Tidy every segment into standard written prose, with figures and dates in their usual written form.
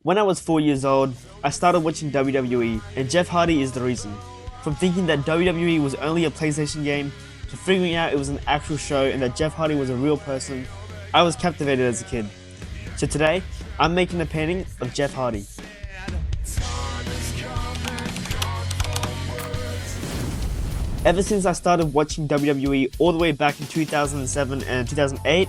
When I was 4 years old, I started watching WWE, and Jeff Hardy is the reason. From thinking that WWE was only a PlayStation game, to figuring out it was an actual show and that Jeff Hardy was a real person, I was captivated as a kid. So today, I'm making a painting of Jeff Hardy. Ever since I started watching WWE all the way back in 2007 and 2008,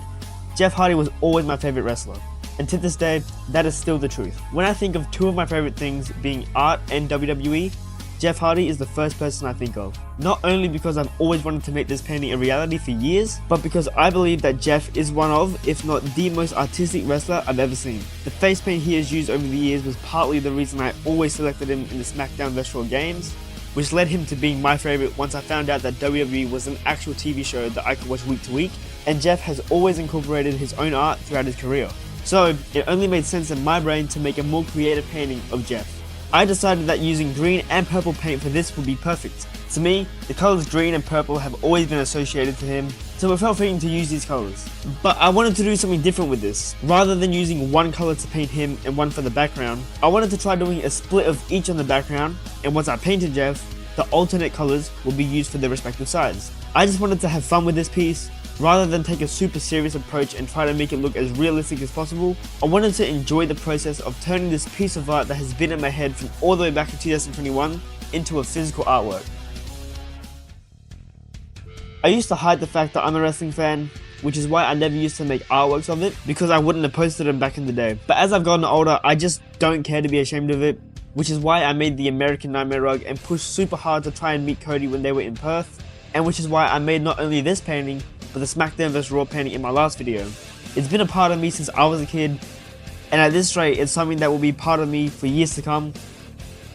Jeff Hardy was always my favorite wrestler. And to this day, that is still the truth. When I think of two of my favorite things being art and WWE, Jeff Hardy is the first person I think of. Not only because I've always wanted to make this painting a reality for years, but because I believe that Jeff is one of, if not the most artistic wrestler I've ever seen. The face paint he has used over the years was partly the reason I always selected him in the SmackDown vs. Raw games, which led him to being my favorite once I found out that WWE was an actual TV show that I could watch week to week, and Jeff has always incorporated his own art throughout his career. So, it only made sense in my brain to make a more creative painting of Jeff. I decided that using green and purple paint for this would be perfect. To me, the colours green and purple have always been associated to him, so it felt fitting to use these colours. But I wanted to do something different with this. Rather than using one colour to paint him and one for the background, I wanted to try doing a split of each on the background, and once I painted Jeff, the alternate colours will be used for their respective sides. I just wanted to have fun with this piece. Rather than take a super serious approach and try to make it look as realistic as possible, I wanted to enjoy the process of turning this piece of art that has been in my head from all the way back in 2021 into a physical artwork. I used to hide the fact that I'm a wrestling fan, which is why I never used to make artworks of it, because I wouldn't have posted them back in the day. But as I've gotten older, I just don't care to be ashamed of it, which is why I made the American Nightmare rug and pushed super hard to try and meet Cody when they were in Perth, and which is why I made not only this painting, but the SmackDown vs. Raw painting in my last video. It's been a part of me since I was a kid, and at this rate, it's something that will be part of me for years to come.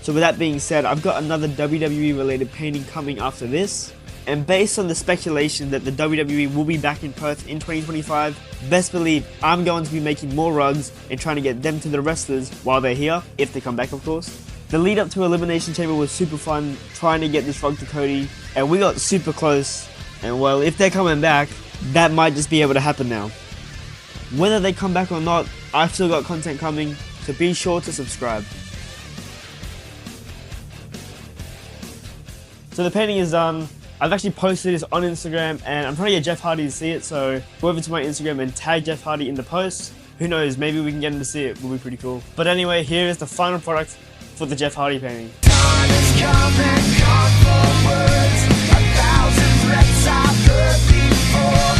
So with that being said, I've got another WWE related painting coming after this, and based on the speculation that the WWE will be back in Perth in 2025, best believe I'm going to be making more rugs and trying to get them to the wrestlers while they're here, if they come back of course. The lead up to Elimination Chamber was super fun, trying to get this rug to Cody, and we got super close. And well, if they're coming back, that might just be able to happen now. Whether they come back or not, I've still got content coming, so be sure to subscribe. So the painting is done. I've actually posted this on Instagram, and I'm trying to get Jeff Hardy to see it, so go over to my Instagram and tag Jeff Hardy in the post. Who knows, maybe we can get him to see it, will be pretty cool. But anyway, here is the final product for the Jeff Hardy painting. Time is coming, gone for words. 1,000 threats I've heard before.